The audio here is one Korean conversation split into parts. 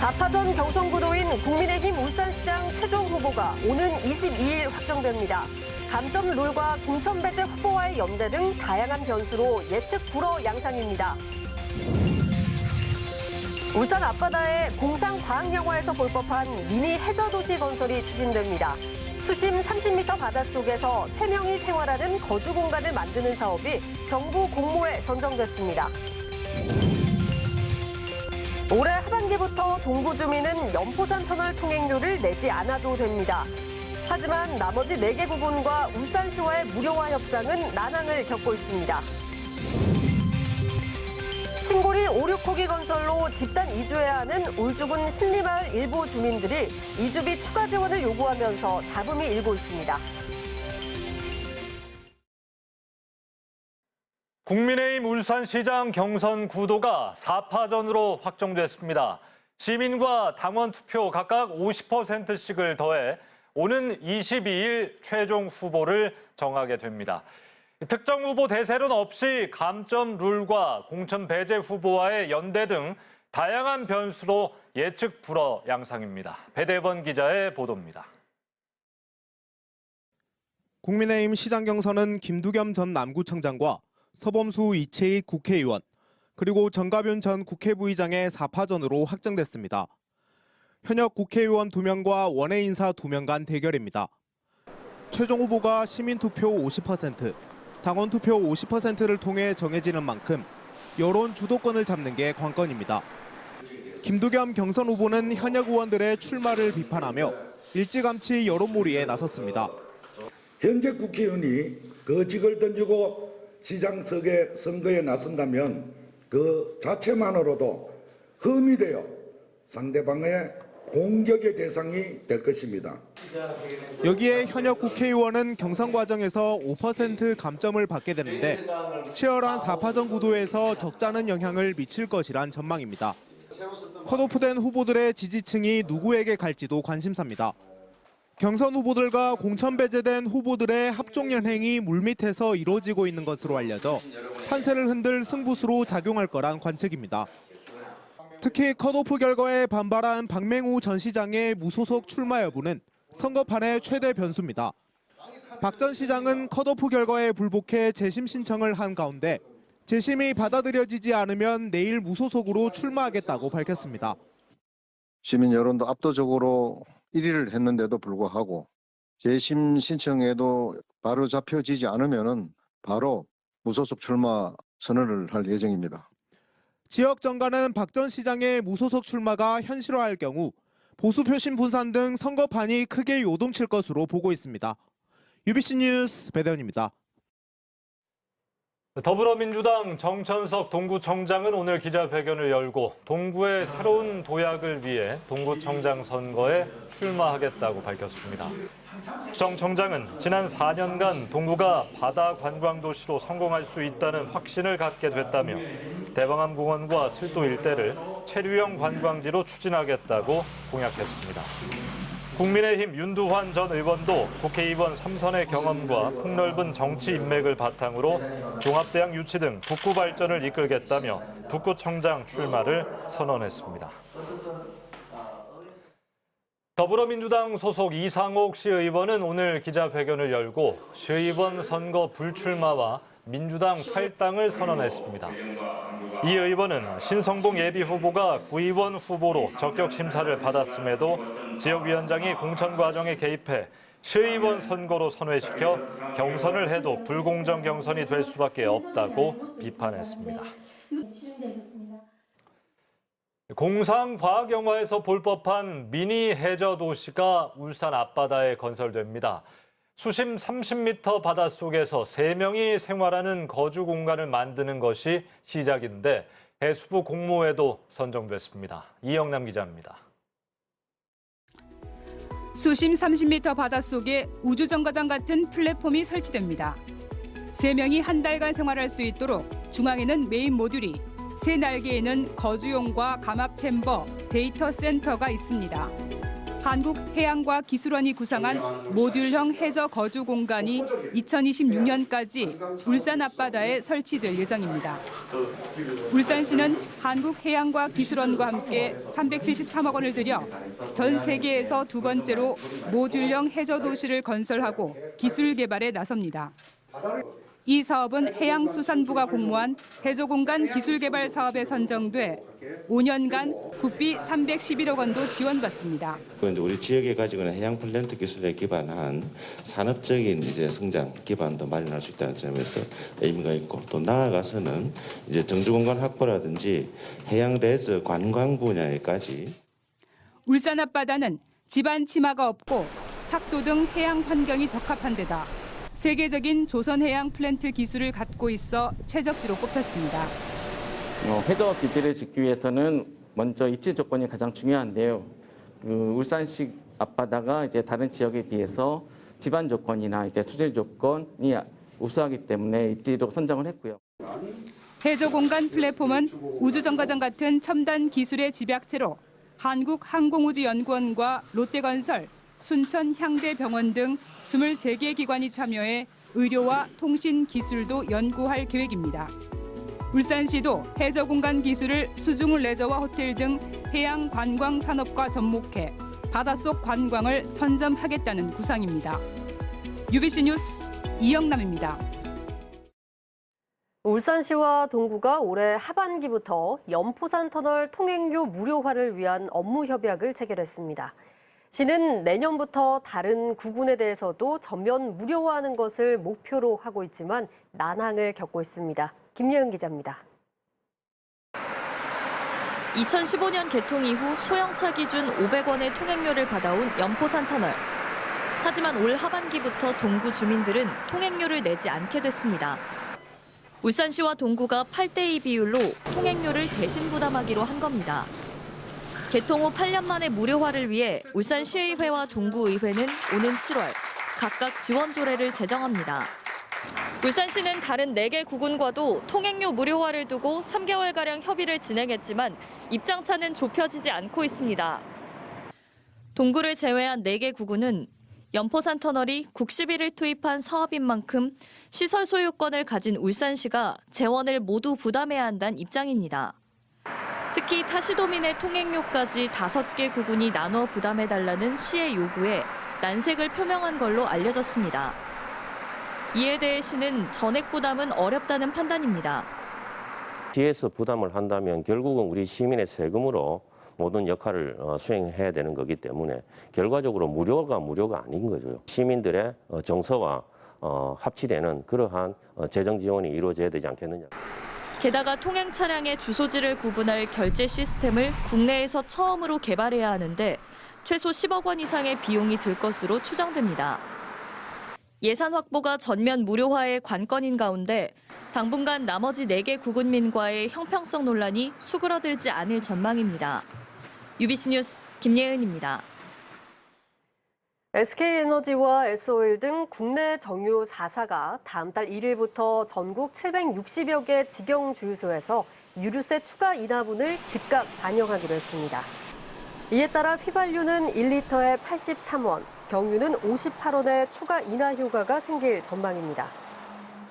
4파전 경선구도인 국민의힘 울산시장 최종 후보가 오는 22일 확정됩니다. 감점 룰과 공천 배제 후보와의 연대 등 다양한 변수로 예측 불허 양상입니다. 울산 앞바다에 공상과학영화에서 볼 법한 미니 해저도시 건설이 추진됩니다. 수심 30m 바닷속에서 3명이 생활하는 거주 공간을 만드는 사업이 정부 공모에 선정됐습니다. 올해 하반기부터 동부 주민은 연포산 터널 통행료를 내지 않아도 됩니다. 하지만 나머지 4개 구군과 울산시와의 무료화 협상은 난항을 겪고 있습니다. 칭고리 5, 6호기 건설로 집단 이주해야 하는 울주군 신리마을 일부 주민들이 이주비 추가 지원을 요구하면서 잡음이 일고 있습니다. 국민의힘 울산시장 경선 구도가 4파전으로 확정됐습니다. 시민과 당원 투표 각각 50%씩을 더해 오는 22일 최종 후보를 정하게 됩니다. 특정 후보 대세론 없이 감점 룰과 공천 배제 후보와의 연대 등 다양한 변수로 예측 불허 양상입니다. 배대번 기자의 보도입니다. 국민의힘 시장 경선은 김두겸 전 남구청장과 서범수 이채익 국회의원, 그리고 정가윤 전 국회부의장의 4파전으로 확정됐습니다. 현역 국회의원 2명과 원외 인사 2명 간 대결입니다. 최종 후보가 시민투표 50%, 당원투표 50%를 통해 정해지는 만큼 여론 주도권을 잡는 게 관건입니다. 김두겸 경선 후보는 현역 의원들의 출마를 비판하며 일찌감치 여론몰이에 나섰습니다. 현재 국회의원이 그 직을 던지고 시장 선거에 나선다면 그 자체만으로도 흠이 되어 상대방의 공격의 대상이 될 것입니다. 여기에 현역 국회의원은 경선 과정에서 5% 감점을 받게 되는데 치열한 4파전 구도에서 적잖은 영향을 미칠 것이란 전망입니다. 컷오프된 후보들의 지지층이 누구에게 갈지도 관심사입니다. 경선 후보들과 공천 배제된 후보들의 합종 연행이 물밑에서 이루어지고 있는 것으로 알려져 판세를 흔들 승부수로 작용할 거란 관측입니다. 특히 컷오프 결과에 반발한 박맹우 전 시장의 무소속 출마 여부는 선거판의 최대 변수입니다. 박 전 시장은 컷오프 결과에 불복해 재심 신청을 한 가운데 재심이 받아들여지지 않으면 내일 무소속으로 출마하겠다고 밝혔습니다. 시민 여론도 압도적으로 1위를 했는데도 불구하고 재심 신청에도 바로 잡혀지지 않으면 바로 무소속 출마 선언을 할 예정입니다. 지역 정가는 박 전 시장의 무소속 출마가 현실화할 경우 보수 표심 분산 등 선거판이 크게 요동칠 것으로 보고 있습니다. UBC 뉴스 배대원입니다. 더불어민주당 정천석 동구청장은 오늘 기자회견을 열고 동구의 새로운 도약을 위해 동구청장 선거에 출마하겠다고 밝혔습니다. 정 청장은 지난 4년간 동구가 바다 관광도시로 성공할 수 있다는 확신을 갖게 됐다며 대방암공원과 슬도 일대를 체류형 관광지로 추진하겠다고 공약했습니다. 국민의힘 윤두환 전 의원도 국회의원 3선의 경험과 폭넓은 정치 인맥을 바탕으로 종합대학 유치 등 북구 발전을 이끌겠다며 북구청장 출마를 선언했습니다. 더불어민주당 소속 이상옥 시의원은 오늘 기자회견을 열고 시의원 선거 불출마와 민주당 탈당을 선언했습니다. 이 의원은 신성봉 예비후보가 구의원 후보로 적격 심사를 받았음에도 지역위원장이 공천 과정에 개입해 시의원 선거로 선회시켜 경선을 해도 불공정 경선이 될 수밖에 없다고 비판했습니다. 공상과학영화에서 볼 법한 미니 해저 도시가 울산 앞바다에 건설됩니다. 수심 30m 바닷속에서 3명이 생활하는 거주 공간을 만드는 것이 시작인데 해수부 공모에도 선정됐습니다. 이영남 기자입니다. 수심 30m 바닷속에 우주정거장 같은 플랫폼이 설치됩니다. 3명이 한 달간 생활할 수 있도록 중앙에는 메인 모듈이, 3날개에는 거주용과 감압 챔버, 데이터 센터가 있습니다. 한국해양과기술원이 구상한 모듈형 해저 거주 공간이 2026년까지 울산 앞바다에 설치될 예정입니다. 울산시는 한국해양과기술원과 함께 373억 원을 들여 전 세계에서 두 번째로 모듈형 해저 도시를 건설하고 기술 개발에 나섭니다. 이 사업은 해양수산부가 공모한 해저공간 기술개발 사업에 선정돼 5년간 국비 311억 원도 지원받습니다. 우리 지역에 가지고 있는 해양 플랜트 기술에 기반한 산업적인 성장 기반도 마련할 수 있다는 점에서 의미가 있고, 또 나아가서는 정주공간 확보라든지 해양 레저 관광 분야에까지. 울산 앞바다는 지반 치마가 없고 탁도 등 해양 환경이 적합한 데다 세계적인 조선해양 플랜트 기술을 갖고 있어 최적지로 꼽혔습니다. 해저 기지를 짓기 위해서는 먼저 입지 조건이 가장 중요한데요. 울산시 앞바다가 다른 지역에 비해서 지반 조건이나 수질 조건이 우수하기 때문에 입지로 선정을 했고요. 해저 공간 플랫폼은 우주정거장 같은 첨단 기술의 집약체로 한국항공우주연구원과 롯데건설, 순천향대병원 등 23개 기관이 참여해 의료와 통신 기술도 연구할 계획입니다. 울산시도 해저 공간 기술을 수중 레저와 호텔 등 해양 관광 산업과 접목해 바닷속 관광을 선점하겠다는 구상입니다. UBC 뉴스 이영남입니다. 울산시와 동구가 올해 하반기부터 연포산 터널 통행료 무료화를 위한 업무 협약을 체결했습니다. 시는 내년부터 다른 구군에 대해서도 전면 무료화하는 것을 목표로 하고 있지만 난항을 겪고 있습니다. 김예은 기자입니다. 2015년 개통 이후 소형차 기준 500원의 통행료를 받아온 연포산 터널. 하지만 올 하반기부터 동구 주민들은 통행료를 내지 않게 됐습니다. 울산시와 동구가 8대2 비율로 통행료를 대신 부담하기로 한 겁니다. 개통 후 8년 만에 무료화를 위해 울산시의회와 동구의회는 오는 7월 각각 지원 조례를 제정합니다. 울산시는 다른 4개 구군과도 통행료 무료화를 두고 3개월가량 협의를 진행했지만 입장차는 좁혀지지 않고 있습니다. 동구를 제외한 4개 구군은 연포산 터널이 국시비를 투입한 사업인 만큼 시설 소유권을 가진 울산시가 재원을 모두 부담해야 한다는 입장입니다. 특히 타시도민의 통행료까지 5개 구군이 나눠 부담해달라는 시의 요구에 난색을 표명한 걸로 알려졌습니다. 이에 대해 시는 전액 부담은 어렵다는 판단입니다. 시에서 부담을 한다면 결국은 우리 시민의 세금으로 모든 역할을 수행해야 되는 거기 때문에 결과적으로 무료가 아닌 거죠. 시민들의 정서와 합치되는 그러한 재정 지원이 이루어져야 되지 않겠느냐. 게다가 통행 차량의 주소지를 구분할 결제 시스템을 국내에서 처음으로 개발해야 하는데 최소 10억 원 이상의 비용이 들 것으로 추정됩니다. 예산 확보가 전면 무료화의 관건인 가운데 당분간 나머지 4개 구군민과의 형평성 논란이 수그러들지 않을 전망입니다. UBC 뉴스 김예은입니다. SK에너지와 S-오일 등 국내 정유 4사가 다음 달 1일부터 전국 760여 개 직영 주유소에서 유류세 추가 인하분을 즉각 반영하기로 했습니다. 이에 따라 휘발유는 1리터에 83원, 경유는 58원의 추가 인하 효과가 생길 전망입니다.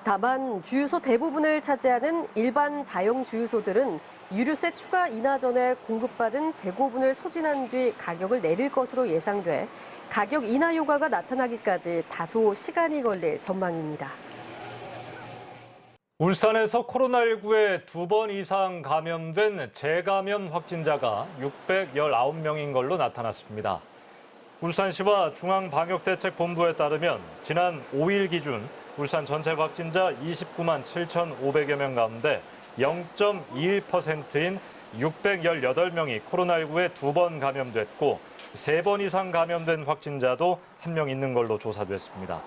다만 주유소 대부분을 차지하는 일반 자영 주유소들은 유류세 추가 인하 전에 공급받은 재고분을 소진한 뒤 가격을 내릴 것으로 예상돼 가격 인하 효과가 나타나기까지 다소 시간이 걸릴 전망입니다. 울산에서 코로나19에 2번 이상 감염된 재감염 확진자가 619명인 걸로 나타났습니다. 울산시와 중앙방역대책본부에 따르면 지난 5일 기준 울산 전체 확진자 29만 7,500여 명 가운데 0.21%인 618명이 코로나19에 2번 감염됐고 3번 이상 감염된 확진자도 1명 있는 걸로 조사됐습니다.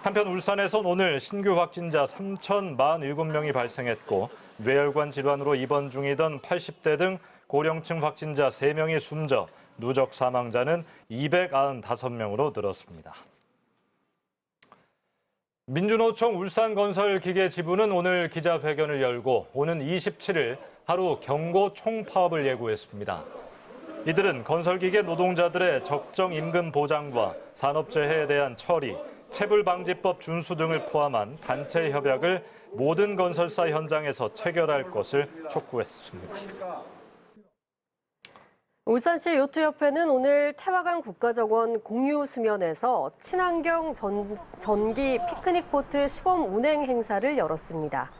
한편 울산에선 오늘 신규 확진자 3,047명이 발생했고 뇌혈관 질환으로 입원 중이던 80대 등 고령층 확진자 3명이 숨져 누적 사망자는 295명으로 늘었습니다. 민주노총 울산건설기계지부는 오늘 기자회견을 열고 오는 27일 하루 경고 총파업을 예고했습니다. 이들은 건설기계 노동자들의 적정 임금 보장과 산업재해에 대한 처리, 체불방지법 준수 등을 포함한 단체 협약을 모든 건설사 현장에서 체결할 것을 촉구했습니다. 울산시 요트협회는 오늘 태화강 국가정원 공유 수면에서 친환경 전기 피크닉 보트 시범 운행 행사를 열었습니다.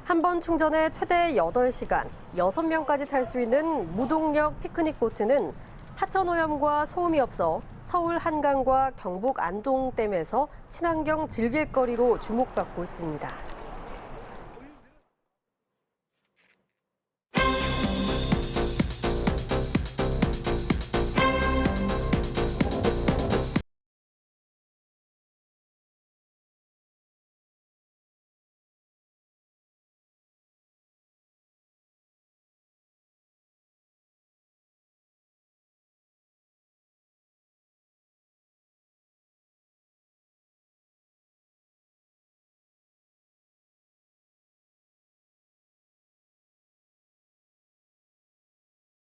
한 번 충전에 최대 8시간, 6명까지 탈 수 있는 무동력 피크닉 보트는 하천 오염과 소음이 없어 서울 한강과 경북 안동댐에서 친환경 즐길거리로 주목받고 있습니다.